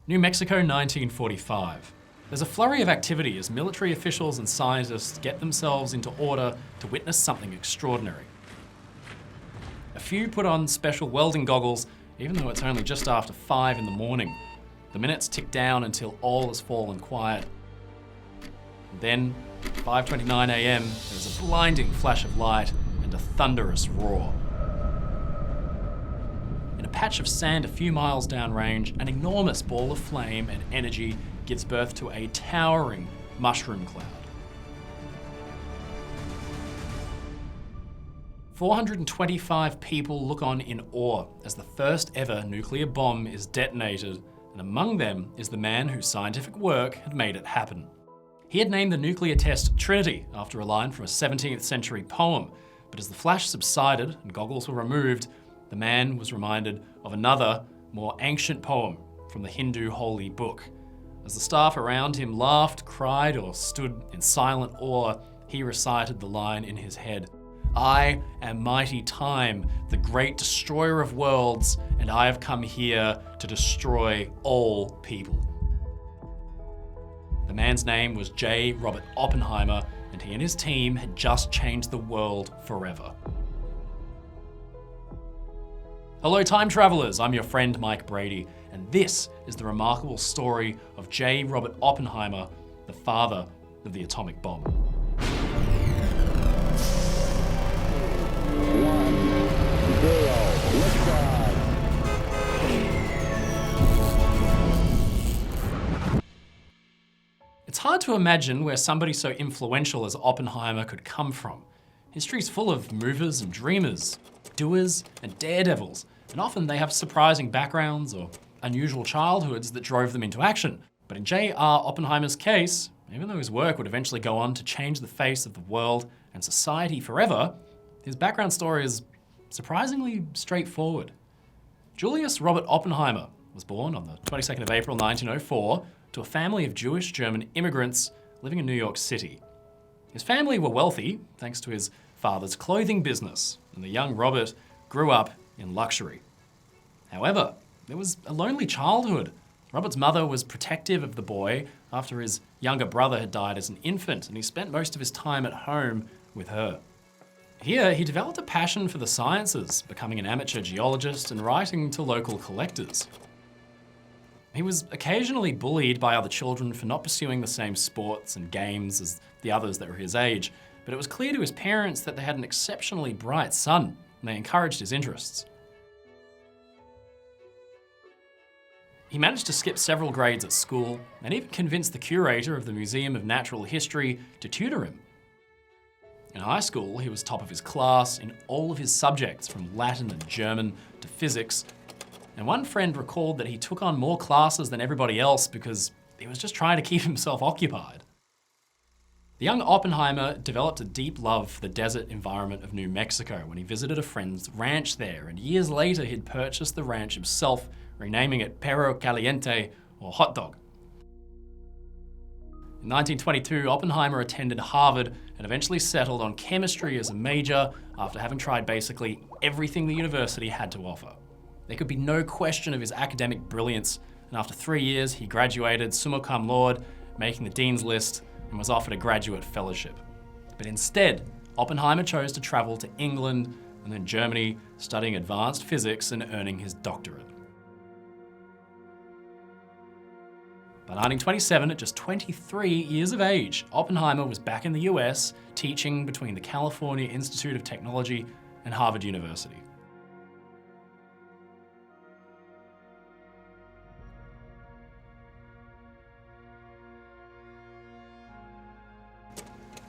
New Mexico, 1945. There's a flurry of activity as military officials and scientists get themselves into order to witness something extraordinary. A few put on special welding goggles, even though it's only just after 5 in the morning. The minutes tick down until all has fallen quiet. And then, at 5:29 a.m., there's a blinding flash of light and a thunderous roar. In a patch of sand a few miles downrange, an enormous ball of flame and energy gives birth to a towering mushroom cloud. 425 people look on in awe as the first ever nuclear bomb is detonated, and among them is the man whose scientific work had made it happen. He had named the nuclear test Trinity after a line from a 17th century poem, but as the flash subsided and goggles were removed, the man was reminded of another, more ancient poem from the Hindu holy book. As the staff around him laughed, cried, or stood in silent awe, he recited the line in his head. I am mighty time, the great destroyer of worlds, and I have come here to destroy all people. The man's name was J. Robert Oppenheimer, and he and his team had just changed the world forever. Hello time travelers, I'm your friend Mike Brady, and this is the remarkable story of J. Robert Oppenheimer, the father of the atomic bomb. 1, 0, liftoff. It's hard to imagine where somebody so influential as Oppenheimer could come from. History's full of movers and dreamers, doers and daredevils, and often they have surprising backgrounds or unusual childhoods that drove them into action. But in J.R. Oppenheimer's case, even though his work would eventually go on to change the face of the world and society forever, his background story is surprisingly straightforward. Julius Robert Oppenheimer was born on the 22nd of April 1904 to a family of Jewish German immigrants living in New York City. His family were wealthy thanks to his father's clothing business, and the young Robert grew up in luxury. However, there was a lonely childhood. Robert's mother was protective of the boy after his younger brother had died as an infant, and he spent most of his time at home with her. Here, he developed a passion for the sciences, becoming an amateur geologist and writing to local collectors. He was occasionally bullied by other children for not pursuing the same sports and games as the others that were his age, but it was clear to his parents that they had an exceptionally bright son, and they encouraged his interests. He managed to skip several grades at school and even convinced the curator of the Museum of Natural History to tutor him. In high school, he was top of his class in all of his subjects, from Latin and German to physics, and one friend recalled that he took on more classes than everybody else because he was just trying to keep himself occupied. The young Oppenheimer developed a deep love for the desert environment of New Mexico when he visited a friend's ranch there, and years later he'd purchased the ranch himself, renaming it Perro Caliente, or Hot Dog. In 1922, Oppenheimer attended Harvard and eventually settled on chemistry as a major after having tried basically everything the university had to offer. There could be no question of his academic brilliance, and after 3 years he graduated summa cum laude, making the dean's list, and was offered a graduate fellowship. But instead, Oppenheimer chose to travel to England and then Germany, studying advanced physics and earning his doctorate. By 1927, at just 23 years of age, Oppenheimer was back in the US, teaching between the California Institute of Technology and Harvard University.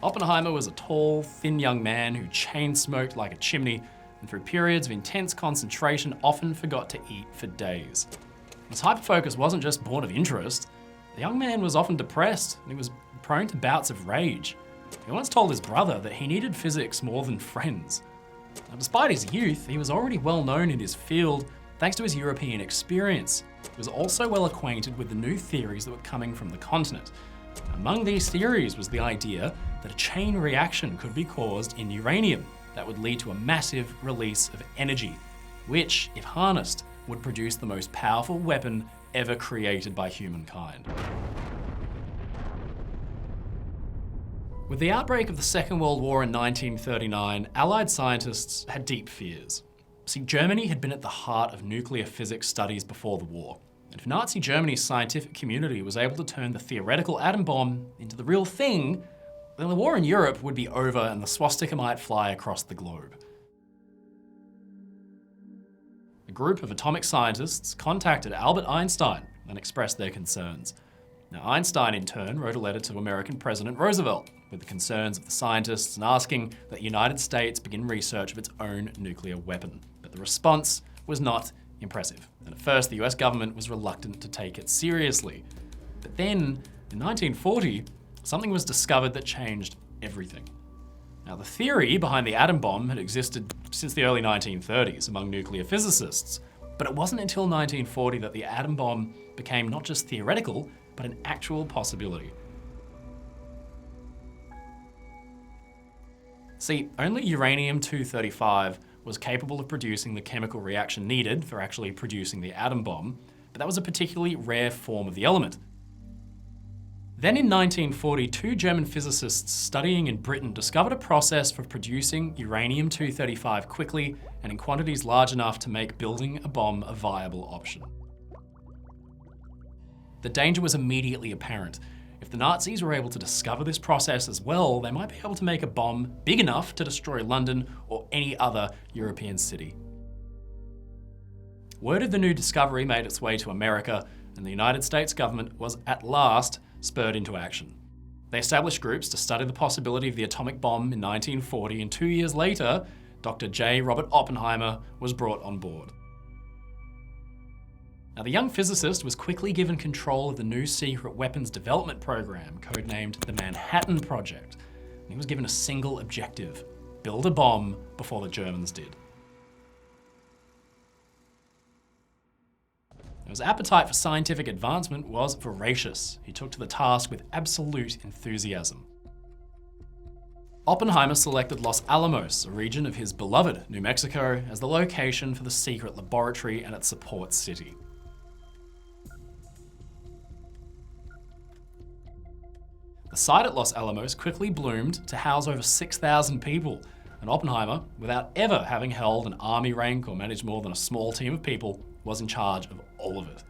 Oppenheimer was a tall, thin young man who chain-smoked like a chimney, and through periods of intense concentration often forgot to eat for days. His hyperfocus wasn't just born of interest. The young man was often depressed, and he was prone to bouts of rage. He once told his brother that he needed physics more than friends. Now, despite his youth, he was already well known in his field thanks to his European experience. He was also well acquainted with the new theories that were coming from the continent. Among these theories was the idea that a chain reaction could be caused in uranium that would lead to a massive release of energy, which, if harnessed, would produce the most powerful weapon ever created by humankind. With the outbreak of the Second World War in 1939, Allied scientists had deep fears. See, Germany had been at the heart of nuclear physics studies before the war. And if Nazi Germany's scientific community was able to turn the theoretical atom bomb into the real thing, then the war in Europe would be over and the swastika might fly across the globe. A group of atomic scientists contacted Albert Einstein and expressed their concerns. Now, Einstein in turn wrote a letter to American President Roosevelt with the concerns of the scientists and asking that the United States begin research of its own nuclear weapon. But the response was not impressive. And at first, the US government was reluctant to take it seriously. But then, in 1940, something was discovered that changed everything. Now, the theory behind the atom bomb had existed since the early 1930s among nuclear physicists, but it wasn't until 1940 that the atom bomb became not just theoretical, but an actual possibility. See, only uranium-235 was capable of producing the chemical reaction needed for actually producing the atom bomb, but that was a particularly rare form of the element. Then in 1940, two German physicists studying in Britain discovered a process for producing uranium-235 quickly and in quantities large enough to make building a bomb a viable option. The danger was immediately apparent. If the Nazis were able to discover this process as well, they might be able to make a bomb big enough to destroy London or any other European city. Word of the new discovery made its way to America, and the United States government was at last spurred into action. They established groups to study the possibility of the atomic bomb in 1940, and 2 years later, Dr. J. Robert Oppenheimer was brought on board. Now, the young physicist was quickly given control of the new secret weapons development program, codenamed the Manhattan Project. And he was given a single objective: build a bomb before the Germans did. His appetite for scientific advancement was voracious. He took to the task with absolute enthusiasm. Oppenheimer selected Los Alamos, a region of his beloved New Mexico, as the location for the secret laboratory and its support city. The site at Los Alamos quickly bloomed to house over 6,000 people, and Oppenheimer, without ever having held an army rank or managed more than a small team of people, was in charge of all of it.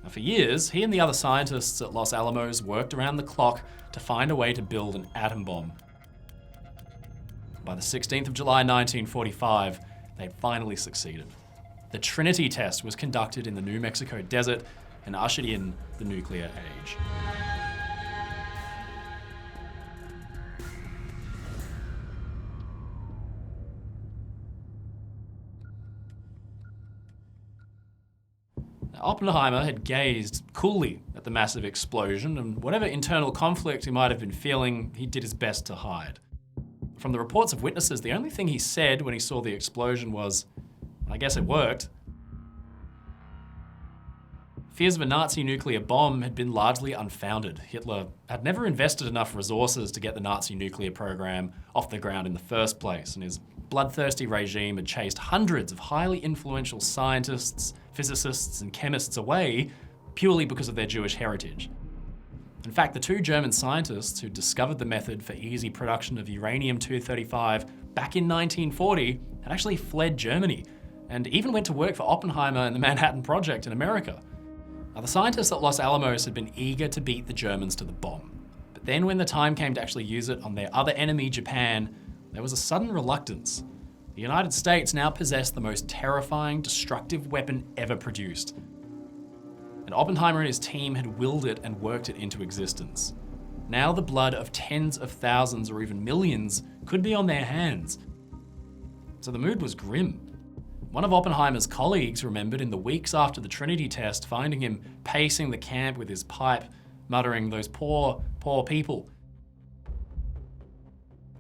Now, for years, he and the other scientists at Los Alamos worked around the clock to find a way to build an atom bomb. By the 16th of July 1945, they had finally succeeded. The Trinity test was conducted in the New Mexico desert and ushered in the nuclear age. Oppenheimer had gazed coolly at the massive explosion, and whatever internal conflict he might have been feeling, he did his best to hide. From the reports of witnesses, the only thing he said when he saw the explosion was, "I guess it worked." Fears of a Nazi nuclear bomb had been largely unfounded. Hitler had never invested enough resources to get the Nazi nuclear program off the ground in the first place, and his bloodthirsty regime had chased hundreds of highly influential scientists, physicists, and chemists away purely because of their Jewish heritage. In fact, the two German scientists who discovered the method for easy production of uranium-235 back in 1940 had actually fled Germany and even went to work for Oppenheimer and the Manhattan Project in America. Now, the scientists at Los Alamos had been eager to beat the Germans to the bomb. But then when the time came to actually use it on their other enemy, Japan, there was a sudden reluctance. The United States now possessed the most terrifying, destructive weapon ever produced. And Oppenheimer and his team had willed it and worked it into existence. Now the blood of tens of thousands or even millions could be on their hands. So the mood was grim. One of Oppenheimer's colleagues remembered in the weeks after the Trinity test finding him pacing the camp with his pipe, muttering, "Those poor, poor people."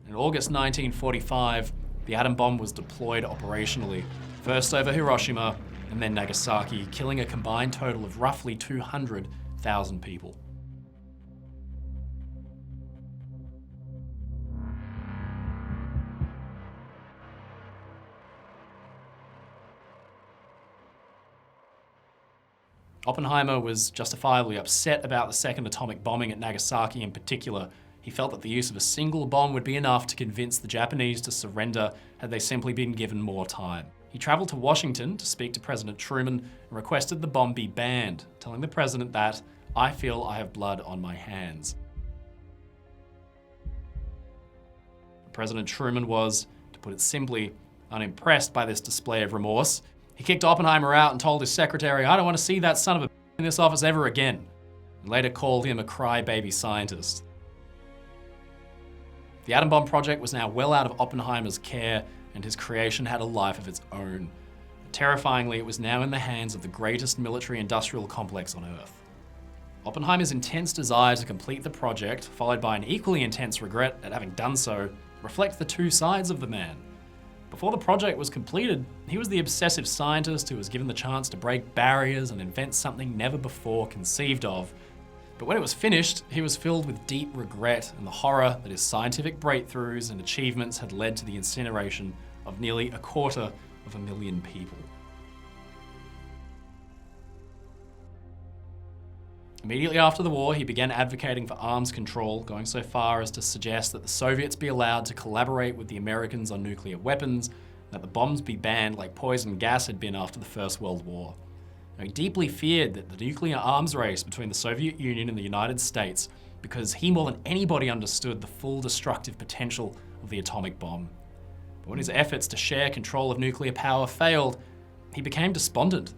In August 1945, the atom bomb was deployed operationally, first over Hiroshima and then Nagasaki, killing a combined total of roughly 200,000 people. Oppenheimer was justifiably upset about the second atomic bombing at Nagasaki in particular. He felt that the use of a single bomb would be enough to convince the Japanese to surrender had they simply been given more time. He traveled to Washington to speak to President Truman and requested the bomb be banned, telling the president that, "I feel I have blood on my hands." President Truman was, to put it simply, unimpressed by this display of remorse. He kicked Oppenheimer out and told his secretary, "I don't want to see that son of a in this office ever again," and later called him a crybaby scientist. The atom bomb project was now well out of Oppenheimer's care, and his creation had a life of its own. Terrifyingly, it was now in the hands of the greatest military-industrial complex on Earth. Oppenheimer's intense desire to complete the project, followed by an equally intense regret at having done so, reflect the two sides of the man. Before the project was completed, he was the obsessive scientist who was given the chance to break barriers and invent something never before conceived of. But when it was finished, he was filled with deep regret and the horror that his scientific breakthroughs and achievements had led to the incineration of nearly 250,000 people. Immediately after the war, he began advocating for arms control, going so far as to suggest that the Soviets be allowed to collaborate with the Americans on nuclear weapons, and that the bombs be banned like poison gas had been after the First World War. Now, he deeply feared that the nuclear arms race between the Soviet Union and the United States, because he more than anybody understood the full destructive potential of the atomic bomb. But when his efforts to share control of nuclear power failed, he became despondent.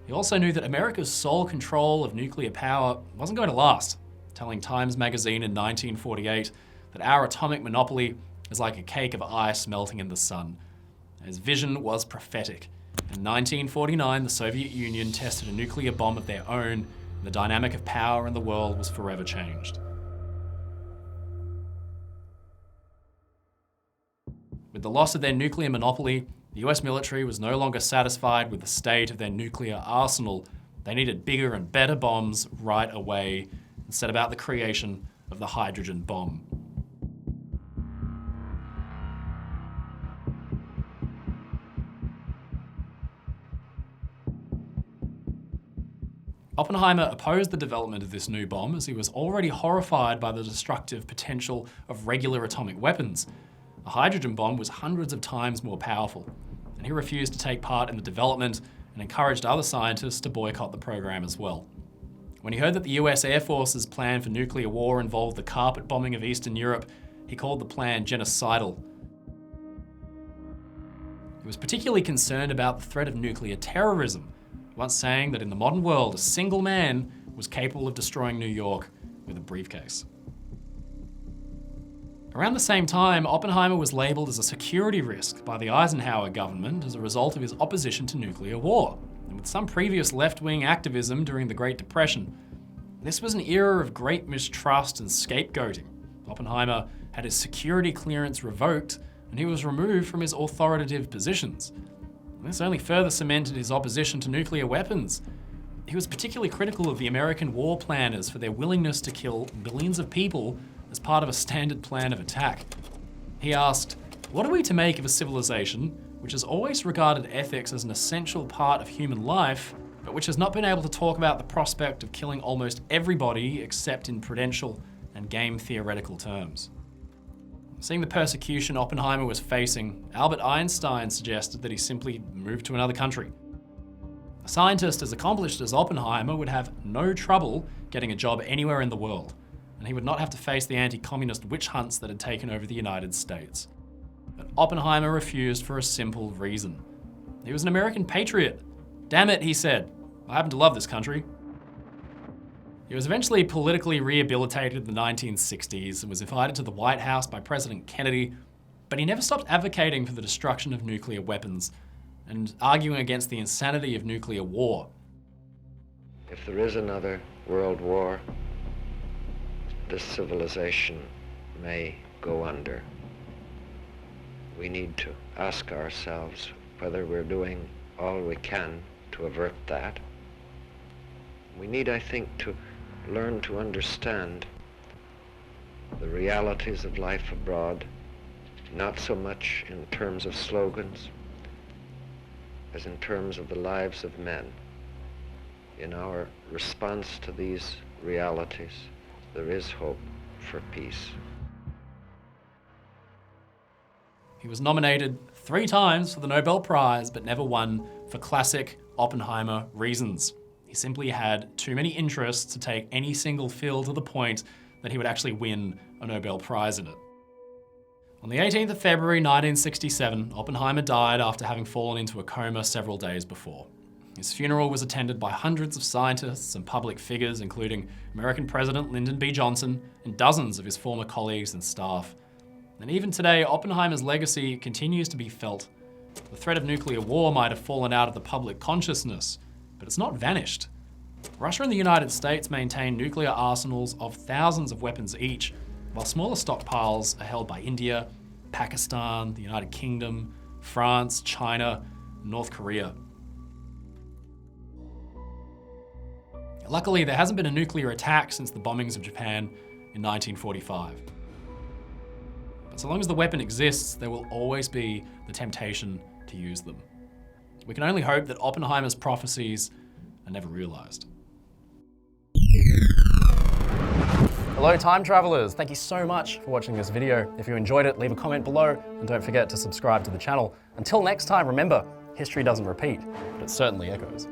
He also knew that America's sole control of nuclear power wasn't going to last, telling Times magazine in 1948 that our atomic monopoly is like a cake of ice melting in the sun. His vision was prophetic. In 1949, the Soviet Union tested a nuclear bomb of their own, and the dynamic of power in the world was forever changed. With the loss of their nuclear monopoly, the US military was no longer satisfied with the state of their nuclear arsenal. They needed bigger and better bombs right away, and set about the creation of the hydrogen bomb. Oppenheimer opposed the development of this new bomb as he was already horrified by the destructive potential of regular atomic weapons. A hydrogen bomb was hundreds of times more powerful, and he refused to take part in the development and encouraged other scientists to boycott the program as well. When he heard that the US Air Force's plan for nuclear war involved the carpet bombing of Eastern Europe, he called the plan genocidal. He was particularly concerned about the threat of nuclear terrorism, once saying that in the modern world, a single man was capable of destroying New York with a briefcase. Around the same time, Oppenheimer was labelled as a security risk by the Eisenhower government as a result of his opposition to nuclear war, and with some previous left-wing activism during the Great Depression. This was an era of great mistrust and scapegoating. Oppenheimer had his security clearance revoked, and he was removed from his authoritative positions. This only further cemented his opposition to nuclear weapons. He was particularly critical of the American war planners for their willingness to kill millions of people as part of a standard plan of attack. He asked, "What are we to make of a civilization which has always regarded ethics as an essential part of human life, but which has not been able to talk about the prospect of killing almost everybody except in prudential and game theoretical terms?" Seeing the persecution Oppenheimer was facing, Albert Einstein suggested that he simply move to another country. A scientist as accomplished as Oppenheimer would have no trouble getting a job anywhere in the world, and he would not have to face the anti-communist witch hunts that had taken over the United States. But Oppenheimer refused for a simple reason. He was an American patriot. "Damn it," he said, "I happen to love this country." He was eventually politically rehabilitated in the 1960s and was invited to the White House by President Kennedy, but he never stopped advocating for the destruction of nuclear weapons and arguing against the insanity of nuclear war. If there is another world war, this civilization may go under. We need to ask ourselves whether we're doing all we can to avert that. We need, I think, to learn to understand the realities of life abroad, not so much in terms of slogans as in terms of the lives of men. in our response to these realities, there is hope for peace. He was nominated 3 times for the Nobel Prize, but never won for classic Oppenheimer reasons. He simply had too many interests to take any single field to the point that he would actually win a Nobel Prize in it. On the 18th of February 1967, Oppenheimer died after having fallen into a coma several days before. His funeral was attended by hundreds of scientists and public figures, including American President Lyndon B. Johnson and dozens of his former colleagues and staff. And even today, Oppenheimer's legacy continues to be felt. The threat of nuclear war might have fallen out of the public consciousness, but it's not vanished. Russia and the United States maintain nuclear arsenals of thousands of weapons each, while smaller stockpiles are held by India, Pakistan, the United Kingdom, France, China, and North Korea. Luckily, there hasn't been a nuclear attack since the bombings of Japan in 1945. But so long as the weapon exists, there will always be the temptation to use them. We can only hope that Oppenheimer's prophecies are never realized. Hello, time travelers. Thank you so much for watching this video. If you enjoyed it, leave a comment below and don't forget to subscribe to the channel. Until next time, remember, history doesn't repeat, but it certainly echoes.